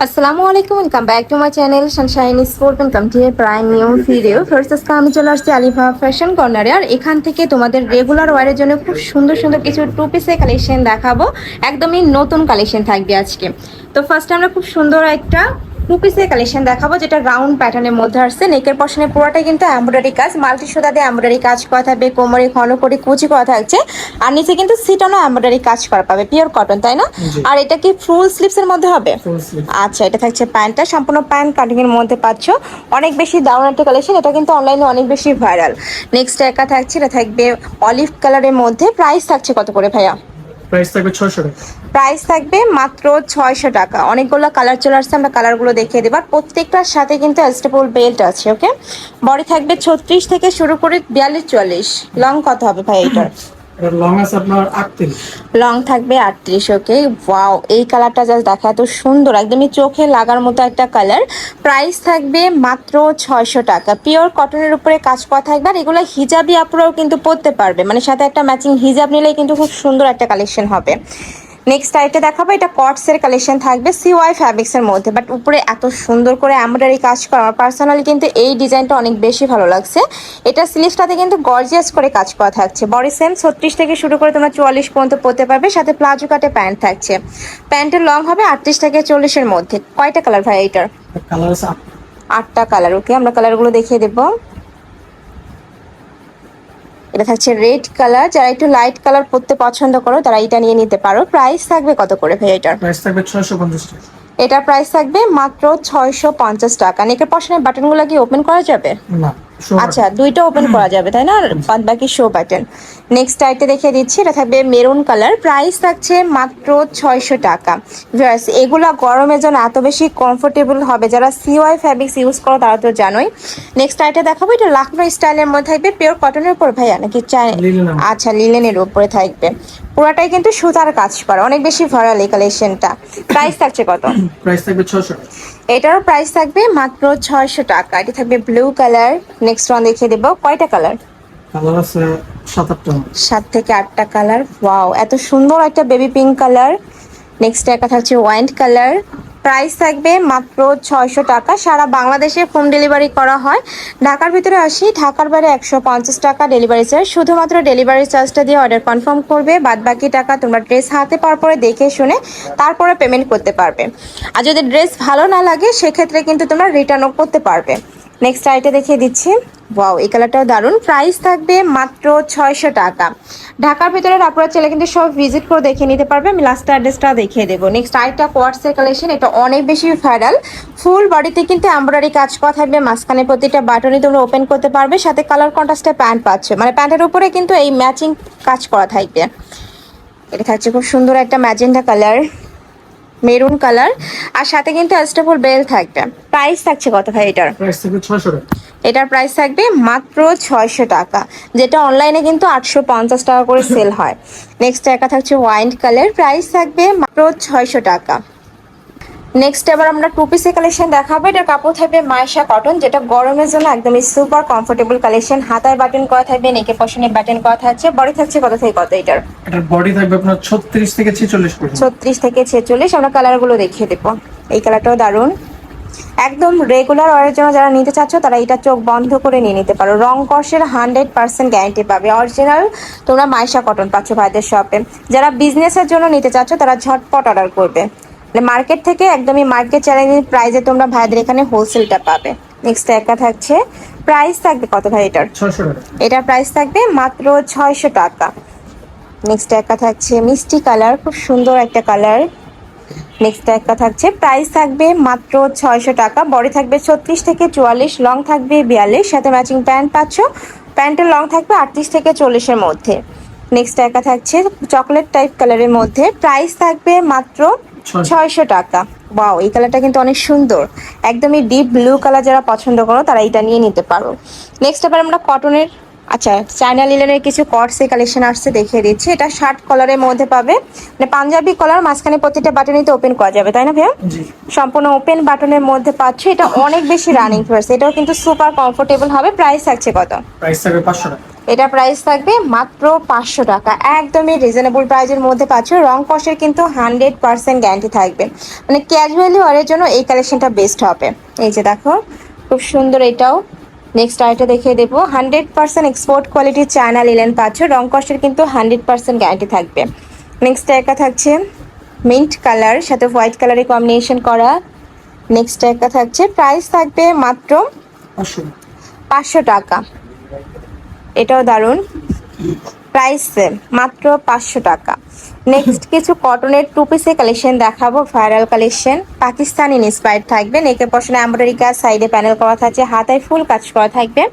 আসসালামু আলাইকুম, welcome back to my channel Sunshine sport. Welcome to A prime new video. First আজকে আমি চলে আসছি আলিফা ফ্যাশন কর্নারে। আর এখান থেকে তোমাদের রেগুলার ওয়ারের জন্য খুব সুন্দর সুন্দর কিছু টু পিসের কালেকশন দেখাবো। একদমই নতুন কালেকশন থাকবে আজকে। তো ফার্স্ট আমরা খুব সুন্দর একটা টু পিসের কালেকশন দেখাবো, যেটা রাউন্ড প্যাটার্নের মধ্যে আসছে। নেকের পশনে পুরোটাই কিন্তু এমব্রয়ডারি কাজ, মাল্টি সুতা দিয়ে এমব্রয়ডারি কাজ করা থাকবে, কোমরে ঘন করে কুচি করা থাকছে, আর নিচে কিন্তু সিটনও এমব্রয়ডারি কাজ করা পাবে, পিওর কটন, তাই না? আর এটা কি ফুল স্লিভস এর মধ্যে হবে? আচ্ছা, এটা থাকছে প্যান্টটা, সম্পূর্ণ প্যান্ট কাটিং এর মধ্যে পাচ্ছ। অনেক বেশি দারুণ একটা কালেকশন, এটা কিন্তু অনলাইনে অনেক বেশি ভাইরাল। নেক্সট একা থাকছে, এটা থাকবে অলিভ কালারের মধ্যে। প্রাইস থাকছে কত করে ভাইয়া? প্রাইস থাকবে 600 টাকা। প্রাইস থাকবে মাত্র 600 টাকা। অনেকগুলো কালার চলে আসছে, আমরা কালারগুলো দেখিয়ে দেবো। আর প্রত্যেকটার সাথে কিন্তু অ্যাডজাস্টেবল বেল্ট আছে। ওকে, বডি থাকবে 36 থেকে শুরু করে 42-44। লং কত হবে ভাই এটার? এর লং আছে আপনার 38। লং থাকবে 38। ওকে, ওয়াও, এই কালারটা জাস্ট দেখা এত সুন্দর, একদমই চোখে লাগার মতো একটা কালার। প্রাইস থাকবে মাত্র 600 টাকা। পিওর কটনের উপরে কাজ করা থাকবে। আর এগুলো হিজাবি আপুরাও কিন্তু পরতে পারবে, মানে সাথে একটা ম্যাচিং হিজাব নিলেই কিন্তু খুব সুন্দর একটা কালেকশন হবে। নেক্সট আইটে দেখাবো, এটা কটসের কালেকশন থাকবে সিওয়াই ফ্যাব্রিক্সের মধ্যে, বাট উপরে এত সুন্দর করে এমব্রয়ডারি কাজ করা। আমার পার্সোনালি কিন্তু এই ডিজাইনটা অনেক বেশি ভালো লাগছে। এটা স্লিভসটাতে কিন্তু গর্জিয়াস করে কাজ করা থাকছে। বডি সেম 36 থেকে শুরু করে তোমরা 44 পর্যন্ত পরতে পারবে, সাথে প্লাজো কাটে প্যান্ট থাকছে। প্যান্টের লং হবে 38 থেকে 40-এর মধ্যে। কয়টা কালার ভাই এটার? কালার আছে 8টা কালার। ওকে, আমরা কালারগুলো দেখিয়ে দেবো। এটা থাকছে রেড কালার। যারা একটু লাইট কালার পরতে পছন্দ করো তারা এটা নিয়ে নিতে পারো। প্রাইস থাকবে কত করে ভাই এটার? প্রাইস থাকবে 650 টাকা। এটার প্রাইস থাকবে মাত্র 650 টাকা। নেকের পশনের বাটনগুলো কি ওপেন করা যাবে? না, আচ্ছা, দুইটা ওপেন করা যাবে, তাই না? আর বাদ বাকি শো বাটন। নেক্সট আইটে দেখিয়ে দিচ্ছি, এটা থাকবে মেরুন কালার। প্রাইস থাকছে মাত্র 600 টাকা। ভিউয়ার্স, এগুলা গরমের জন্য এত বেশি কমফোর্টেবল হবে। যারা সিওয়াই ফ্যাব্রিক্স ইউজ করো তারা তো জানোই। নেক্সট আইটে দেখাবো, এটা লাখনৌ স্টাইলের মধ্যে থাকবে। পিওর কটনের উপর ভাইয়া নাকি আচ্ছা, লিলেনের উপরে থাকবে। পুরাটাই কিন্তু সুতার কাজ করা, অনেক বেশি ভাইরাল এই কালেকশনটা। প্রাইস থাকছে কত? প্রাইস থাকবে 600 টাকা। এটারও প্রাইস থাকবে মাত্র 600 টাকা। এটা থাকবে ব্লু কালার। নেক্সট ওয়ান দেখিয়ে দেবো। কয়টা কালার? কালার আছে 7-8টা। 7 থেকে 8টা কালার। ওয়াও, এত সুন্দর একটা বেবি পিঙ্ক কালার। নেক্সট একটা থাকছে ওয়াইন কালার। প্রাইস থাকবে মাত্র 600 টাকা। সারা বাংলাদেশে হোম ডেলিভারি করা হয়। ঢাকার ভিতরে 80, ঢাকার বাইরে 150 টাকা ডেলিভারি চার্জ। শুধুমাত্র ডেলিভারি চার্জটা দিয়ে অর্ডার কনফার্ম করবে, বাদ বাকি টাকা তোমরা ড্রেস হাতে পাওয়ার পরে দেখে শুনে তারপরে পেমেন্ট করতে পারবে। আর যদি ড্রেস ভালো না লাগে সেক্ষেত্রে কিন্তু তোমরা রিটার্নও করতে পারবে। নেক্সট আইটে দেখিয়ে দিচ্ছি। ওয়াও, এই কালারটাও দারুণ। প্রাইস থাকবে মাত্র 600 টাকা। ঢাকার ভিতরে আপনারা চাইলে কিন্তু সব ভিজিট করে দেখে নিতে পারবে। আমি লাস্ট অ্যাড্রেসটা দেখিয়ে দেবো। নেক্সট আইটটা কোয়ার্টসের কালেকশন, এটা অনেক বেশি ভাইরাল। ফুল বডিতে কিন্তু এমব্রয়ডারি কাজ করা থাকবে, মাঝখানে প্রতিটা বাটনই তোমরা ওপেন করতে পারবে, সাথে কালার কন্ট্রাস্টে প্যান্ট পাচ্ছ, মানে প্যান্টের উপরে কিন্তু এই ম্যাচিং কাজ করা থাকবে। এটা থাকছে খুব সুন্দর একটা ম্যাজেন্টা কালার, মেরুন কালার, আর সাথে কিন্তু অ্যাডজাস্টেবল বেল্ট থাকবে। প্রাইস থাকছে কত ভাই এটার? প্রাইস থাকবে 600 টাকা। এটার প্রাইস থাকবে মাত্র 600 টাকা, যেটা অনলাইনে কিন্তু 850 টাকা করে সেল হয়। নেক্সট একা থাকছে ওয়াইন কালার। প্রাইস থাকবে মাত্র 600 টাকা। নেক্সট এবার আমরা টু পিসের কালেকশন দেখাবো। এটার কাপড় থাকবে মাইশা কটন, যেটা গরমের জন্য একদমই সুপার কমফোর্টেবল কালেকশন। হাতায় বাটন করা থাকবে, নেকে পশনে বাটন করা থাকছে। বডি থাকছে কত থেকে কত এটার? এটার বডি থাকবে আপনার 36 থেকে 46 পর্যন্ত। 36 থেকে 46। আমরা কালারগুলো দেখিয়ে দেবো। এই কালারটাও দারুণ, একদম রেগুলার ওয়ারের জন্য যারা নিতে চাচ্ছ তারা এটা চোখ বন্ধ করে নিয়ে নিতে পারো। রং কষের 100% গ্যারান্টি পাবে। অরিজিনাল তোমরা মাইশা কটন পাচ্ছ ভাইদের শপে। যারা বিজনেসের জন্য নিতে চাচ্ছ তারা ঝটপট অর্ডার করবে, মানে মার্কেট থেকে একদমই মার্কেট চ্যালেঞ্জিং প্রাইসে তোমরা ভাইদের এখানে হোলসেলটা পাবে। নেক্সট একা থাকছে, প্রাইস থাকবে কত ভাই এটার? 600 টাকা। এটার প্রাইস থাকবে মাত্র 600 টাকা। নেক্সট একা থাকছে মিষ্টি কালার, খুব সুন্দর একটা কালার। নেক্সট একটা থাকছে, প্রাইস থাকবে মাত্র 600 টাকা। বডি থাকবে 36 থেকে 44, লং থাকবে 42, সাথে ম্যাচিং প্যান্ট পাচ্ছ। প্যান্টের লং থাকবে 38 থেকে 40-এর মধ্যে। নেক্সট একটা থাকছে চকলেট টাইপ কালারের মধ্যে। প্রাইস থাকবে মাত্র 600 টাকা। ওয়াও, এই কালারটা কিন্তু অনেক সুন্দর, একদমই ডিপ ব্লু কালার। যারা পছন্দ করো তারা এটা নিয়ে নিতে পারো। নেক্সট আবার আমরা কটনের আচ্ছা, চায়না লিলেনের কিছু কটসে কালেকশন আসছে, দেখিয়ে দিচ্ছি। এটা শার্ট কলারের মধ্যে পাবে, মানে পাঞ্জাবি কলার, মাঝখানে প্রতিটা বাটনই তো ওপেন করা যাবে, তাই না ভাইয়া? জি। সম্পূর্ণ ওপেন বাটনের মধ্যে পাচ্ছ। এটা অনেক বেশি রানিং ফ্রেস, এটাও কিন্তু সুপার কমফোর্টেবল হবে। প্রাইস থাকছে কত? প্রাইস থাকবে 500 টাকা। এটা প্রাইস থাকবে মাত্র 500 টাকা, একদমই রিজনেবল প্রাইসের মধ্যে পাচ্ছ। রং কষের কিন্তু 100% গ্যারান্টি থাকবে, মানে ক্যাজুয়ালি ওয়ারের জন্য এই কালেকশনটা বেস্ট হবে। এই যে দেখো, খুব সুন্দর এটাও। নেক্সট আইটা দেখিয়ে দেবো, 100% এক্সপোর্ট কোয়ালিটির চায়না লিলেন পাচ্ছ। রং কষের কিন্তু 100% গ্যারান্টি থাকবে। নেক্সট একটা থাকছে মিন্ট কালার, সাথে হোয়াইট কালারের কম্বিনেশন করা। নেক্সট একটা থাকছে, প্রাইস থাকবে মাত্র 500 টাকা। 500 টাকা। এটাও দারুণ, প্রাইস সেম, মাত্র 500 টাকা। নেক্সট কিছু কটনের টু পিসের কালেকশন দেখাবো, ভাইরাল কালেকশন, পাকিস্তানি ইন্সপায়ার্ড থাকবে। নেকের পশনে এমব্রয়ডারি কাজ, সাইডে প্যানেল করা থাকছে, হাতায় ফুল কাজ করা থাকবে।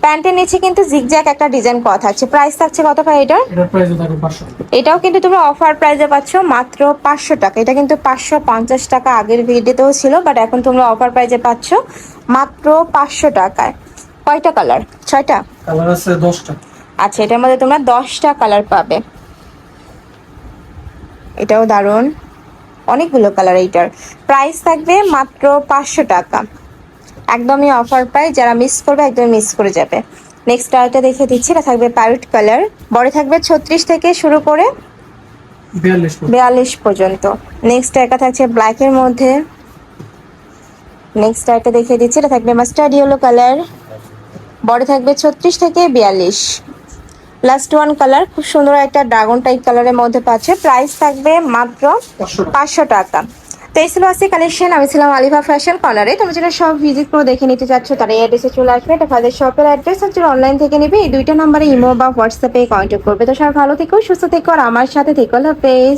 প্যান্টের নিচে কিন্তু জিগজ্যাগ একটা ডিজাইন করা থাকছে। প্রাইস থাকছে কত ভাই এটার? এটার প্রাইস থাকবে 500 টাকা। এটাও কিন্তু তুমি অফার প্রাইসে পাচ্ছ মাত্র 500 টাকা। এটা কিন্তু 550 টাকা আগের ভিডিওতেও ছিল, বাট এখন তোমরা অফার প্রাইসে পাচ্ছ মাত্র 500 টাকায়। কয়টা কালার? 6টা। কালার আছে 10টা। আচ্ছা, এটার মধ্যে তোমরা 10টা কালার পাবে। এটাও দারুণ, অনেকগুলো কালার। এইটার প্রাইস থাকবে মাত্র 500 টাকা, একদমই অফার প্রাইস। যারা মিস করবে একদমই মিস করে যাবে। নেক্সট আরেকটা দেখে দিচ্ছি, এটা থাকবে প্যারেট কালার, বডি থাকবে 36 থেকে শুরু করে 42 টাকা। 42 পর্যন্ত। নেক্সট একটা থাকছে ব্ল্যাকের মধ্যে। নেক্সট একটা দেখে দিচ্ছি, এটা থাকবে মাস্টার্ড ইয়েলো কালার, বডি থাকবে 36 থেকে 42। লাস্ট ওয়ান কালার, খুব সুন্দর একটা ড্রাগন টাইপ কালারের মধ্যে পাচ্ছে। প্রাইস থাকবে মাত্র 500 টাকা। 500 টাকা। তো এই ছিল আজকে কালেকশন। আমি ছিলাম আলিফা ফ্যাশন কর্নারে। তুমি যেটা সব ভিজিট করে দেখে নিতে চাচ্ছ, তারা এই অ্যাড্রেসে চলে আসবে। এটা ফাদের শপের অ্যাড্রেস, আর যারা অনলাইন থেকে নেবে এই দুইটা নাম্বারে ইমো বা হোয়াটসঅ্যাপে কন্ট্যাক্ট করবে। তো সবাই ভালো থেকো, সুস্থ থেকো, আর আমার সাথে থেকো। আল্লাহ হাফেজ।